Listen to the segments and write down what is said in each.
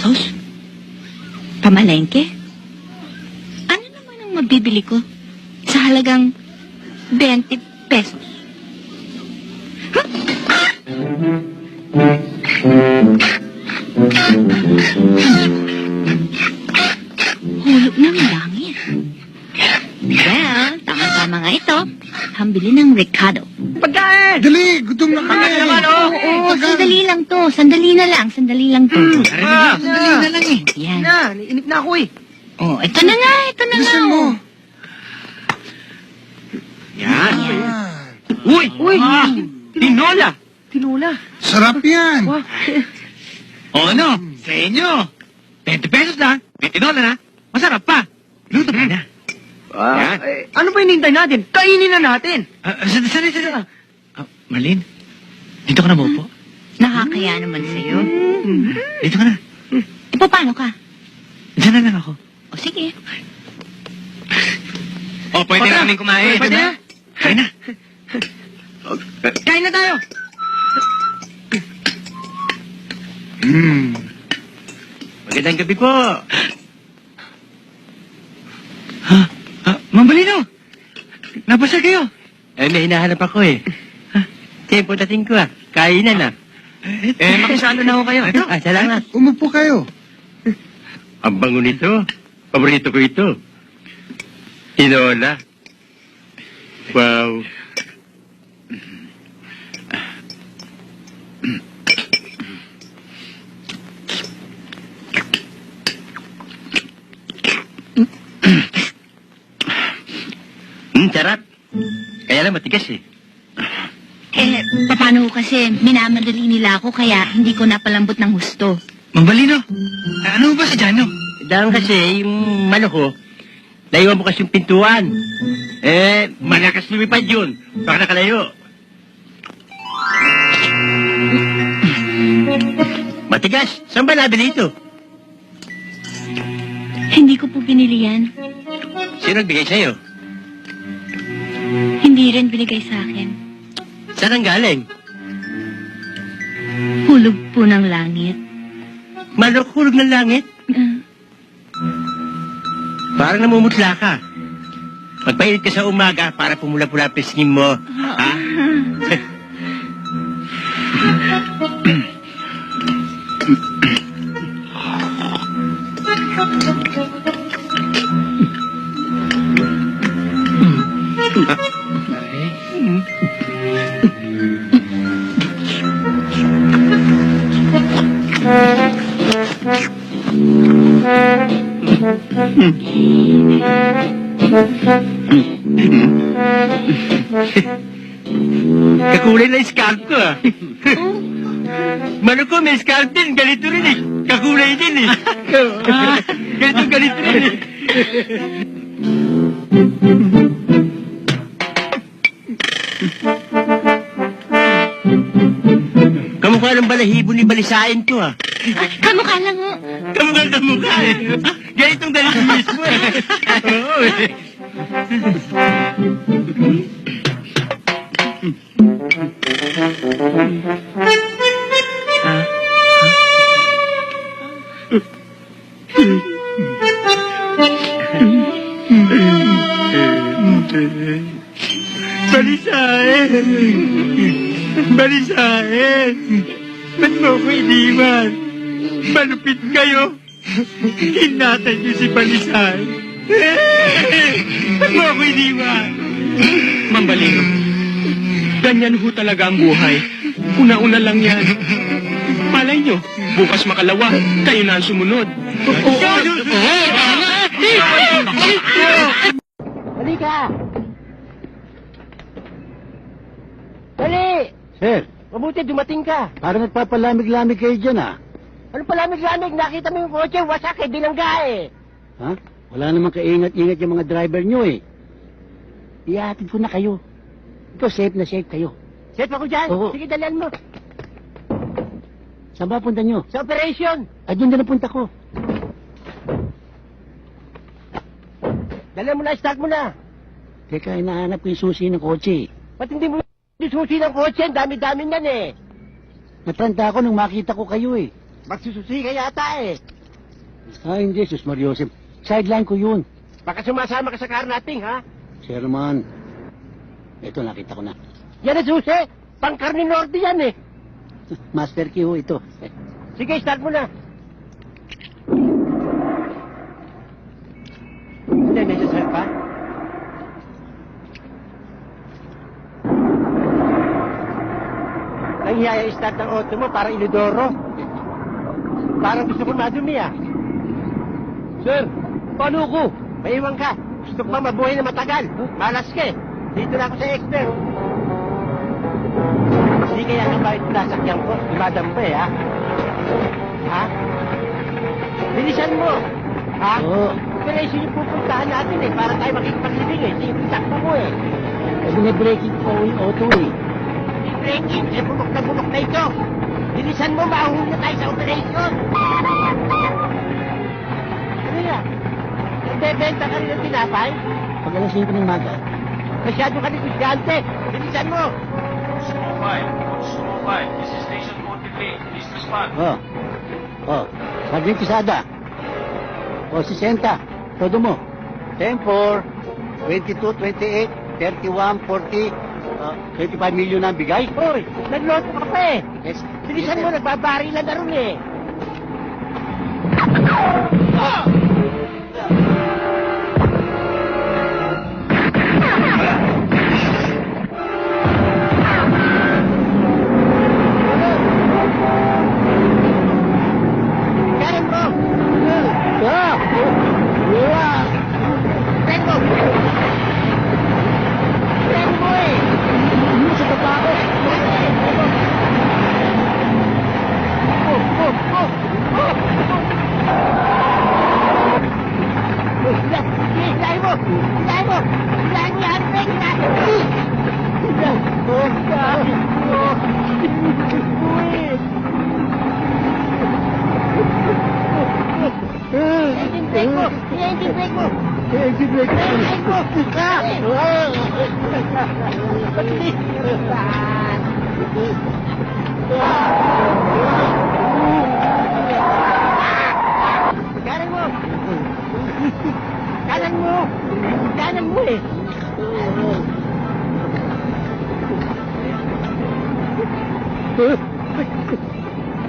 pesos? Pamalengke? Ano naman ang mabibili ko sa halagang 20 pesos? Hulog ng langit. Well, tama-tama nga ito. Hambili ng Ricardo. Pagkain! Dali, gutom na kami. naman, oh. Oo, sandali lang to. Sandali na lang to. Dali na lang eh. Yan. Na, inip na ako eh. Oh, ito na nga. Bilisan mo. Oh. Yan. Ah, Uy! Tinola! Tinola. sarap yan. Wow. O ano? Sa inyo. 20 pesos lang. May tinola na. Masarap pa. Luto pa na. Yan. Ano ba hinihintay natin? Kainin na natin. Sali. Marlene, dito ka na maupo. Nakakaya naman sa'yo. Dito ka na. E, paano ka? Diyan na lang ako. O, sige. O, pwede na kaming kumain. Pwede na? Kain na. Kain na tayo. Magandang gabi po. Mambalino! Napasa kayo. May hinahanap ako eh. Tempo dating ko ah. Kainan na. Makisalo na ako kayo. Ito. Salamat. Umupo kayo. Ang bango nito. Paborito ko ito. Tinola. Wow. Sarap. Kaya lang matigas eh. Eh, paano kasi minamadali nila ako kaya hindi ko napalambot ng husto. Mambalino, ano ba si Jano? Dahil kasi yung manok ko, naiwan mo kasi yung pintuan. Malakas lumipad yun. Baka nakalayo. Matigas. Saan ba nabili ito? Hindi ko po binili yan. Sino nagbigay sa'yo? Hindi rin binigay sa akin. Saan ang galing? Hulog po ng langit. Manok hulog ng langit? Ah, Parang namumutla ka. Magpainit ka sa umaga para pumula-pula ang pisngin mo. Ha? Kakulay na scalp ko ah. Manok ko may scalp din. Ganito rin eh. Kakulay din eh. Ganito rin eh. Kamukha ng balahibo ni Balisain to ah. kamukha lang ho. Kamukha eh. Ganitong ganito mismo eh. Oo eh. Balisain! Ba't mo ko iniwan? Malupit kayo! Hinatan niyo si Balisain! Ba't mo ko iniwan? Mambalino. Ganyan ho talaga ang buhay. Una-una lang yan. Malay nyo, bukas makalawa, kayo na ang sumunod. Halika! Dali! Sir, Mabuti dumating ka. parang nagpapalamig-lamig kayo dyan ah. Ano palamig-lamig? Nakita mo yung kotse, wasak eh, bilangga eh. Ha? Wala namang kaingat-ingat yung mga driver nyo eh. Ihatid ko na kayo. Ikaw safe na safe kayo. Safe ako dyan. Oo. Sige, dalian mo. Saan ba punta nyo? Sa operation. Ay, doon din ang punta ko. Dalian mo na, start mo na. Teka, hinahanap ko yung susi ng kotse. Ba't hindi mo susi ng kotse? Ang dami-dami yan eh. Natanda ako nung makita ko kayo eh. Magsususi ka yata eh. Hindi, Sus Mariosep. Sideline ko yun. Baka sumasama ka sa karnating, ha? Sherman. Ito, nakita ko na. Yan ang susi. Pang-Carne Norte yan eh. Master key ho ito. Sige, start mo na. Hindi, necessary pa. Nangyaya start ng auto mo para inodoro. Parang gusto ko madumi ah. Sir, paano ko? Maiwan ka. Gusto ko pa mabuhay na matagal. Malas ka eh. Dito na ako sa expert. Hindi kaya ang bawit nasakyan ko. Dumadam pa eh ha. Ha? Bilisan mo. Ha? Oo. Operation yung pupuntahan natin eh. Para tayo makikipaglibing eh. Sakto mo eh. Bine-breaking ko yung auto eh. Breaking, eh bulok na ito. Bilisan mo, mahuhuli na tayo sa operation. Ano yan? Nagbebenta ka rin ng tinapay? Pag alas 5 ng maga. Masyado ka negosyante. Bilisan mo. This is Station 43. Please respond. Sergeant Quesada. 60. Todo mo. 10-4, 22, 28, 31, 40, 25 million ang bigay. Hoy, nagloto ka pa eh. Yes. Bilisan mo, nagbabarilan na rin eh. Karin mo! Tren mo! Tren mo eh! Sa baba ko. Hilahin mo! Hilahin mo! Hilahin mo yan! Engine brake mo! Engine brake mo! Engine brake mo! Kanan mo! Kanan mo! Kanan mo eh!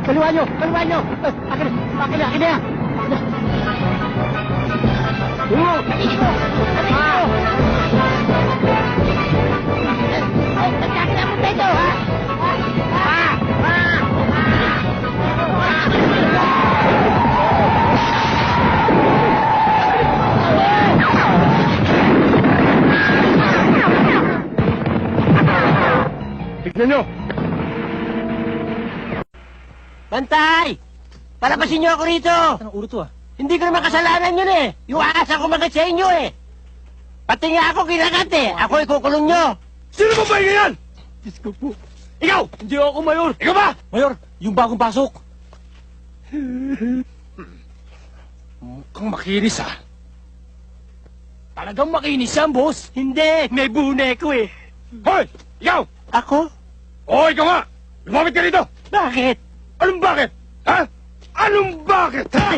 Kaliwa nyo! Kaliwa nyo! Akin na! Akin na! Tatiin mo! Tatiin mo! Nagkakita mo tayo, ha? Tignan nyo! Bantay! Palabasin niyo ako rito! Anong ulo to ah? Hindi ko naman kasalanan yun eh! Yung aasa ko mga sa inyo eh! Pati nga ako kinagat eh! Ako ikukulong nyo! Sino ba ba yan? Diyos ko po. Ikaw! Hindi ako mayor. Ikaw ba? Mayor, yung bagong pasok. Mukhang makinis ah. Talagang makinis yan, boss. Hindi! May buneko eh! Hoy! Ikaw! Ako? Oo, ikaw nga! Lumapit ka rito! Bakit? Anong bakit? Ha? Anong bakit, ha?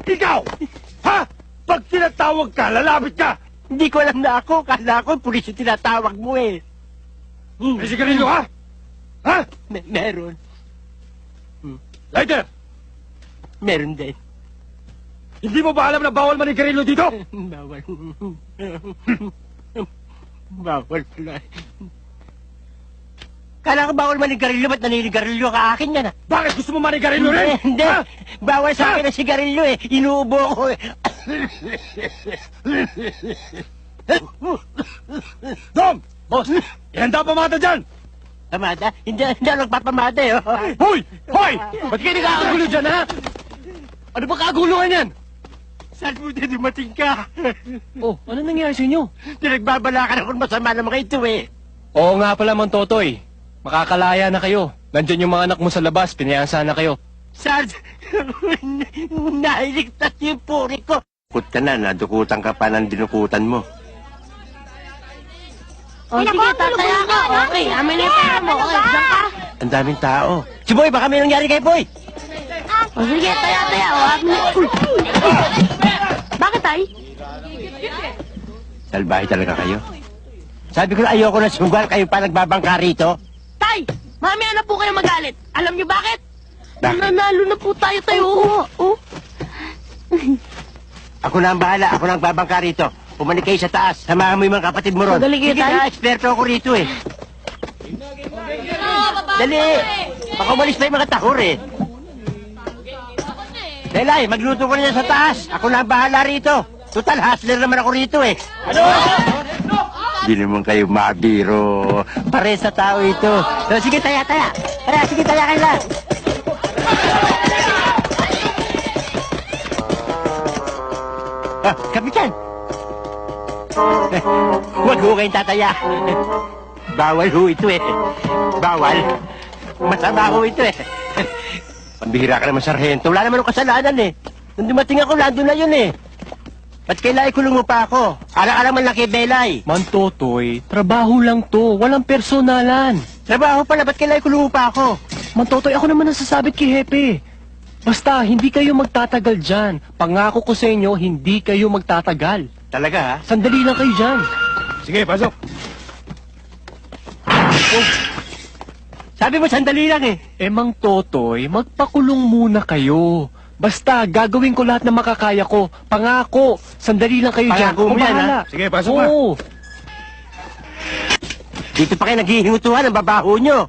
Ikaw! Ha? Pag tinatawag ka, lalapit ka! Hindi ko alam na ako. Kala ko pulis yung tinatawag mo eh. May sigarilyo ka? Ha? Meron. Lighter! Meron din. Hindi mo ba alam na bawal manigarilyo dito? Bawal. Bawal pala. Kala ko bawal manigarilyo, ba't naninigarilyo ka akin yan ah? Bakit gusto mo manigarilyo rin? Hindi, Ha? bawal sa akin ang sigarilyo eh. Inuubo ko eh. Dom! Boss! Ihanda pa mata dyan! Pamada? Hindi ako nagpapamada eh. Oh. Hoy! Hoy! Ba't kayo nagkakagulo dyan, ha? Ano ba kaguluhan yan? Saan mo din dumating ka? Oh, ano nangyari sa inyo? Pinagbabalakan ako ng masama ng mga ito eh. Oo nga pala, Mantotoy. Makakalaya na kayo. Nandyan yung mga anak mo sa labas. Pinayansa na kayo. Sarge, nailigtas yung puri ko. Kut ka na, nadukutan ka pa ng dinukutan mo. O, sige, tataya ka. Okay, amin na yung pera mo. Okay, diyan ka. Ang daming tao. Si Boy, baka may nangyari kay Boy. O sige, taya. O, Uy! Bakit, tay? Salbahe talaga kayo. Sabi ko na ayoko na sugal, kayo pa nagbabangka rito. Tay! Mamaya na po kayo magalit. Alam niyo bakit? Bakit? Nanalo na po tayo. Oo. Ako na ang bahala, ako na ang babangka rito. Pumanik kayo sa taas, samahan mo yung mga kapatid mo ron. Madali kayo, Sige tay. na, eksperto ako rito eh. Dali! Baka umalis pa yung mga tahor eh. Delay, magluto ko na sa taas. Ako na ang bahala rito. Total, hustler naman ako rito eh. Ano? Hindi naman kayo mabiro. Pare sa tao ito. So, sige, taya. Tara, sige, taya kayo lang. Ah, kapitan! Huwag ho kayong tataya. Bawal ho ito eh. Bawal. Masama ho ito eh. Pambihira ka naman, sarhento. Wala naman akong kasalanan eh. Nung dumating ako, nandun na yun eh. Ba't kailangan ikulong mo pa ako? Alang-alang man lang kay Belay. Mantotoy, trabaho lang to. Walang personalan. Trabaho pala, ba't kailangan ikulong mo pa ako? Mantotoy, ako naman ang sasabit kay Hepe. Basta, hindi kayo magtatagal dyan. Pangako ko sa inyo, hindi kayo magtatagal. Talaga ha? Sandali lang kayo dyan. Sige, pasok. Oh. Sabi mo, sandali lang eh. Mang Totoy, magpakulong muna kayo. Basta, gagawin ko lahat na makakaya ko. Pangako, sandali lang kayo dyan. Pangako mo Ako yan, bahala. ha? Sige, pasok ka. Oo. Dito pa kayo naghihingutuhan ang babaho nyo.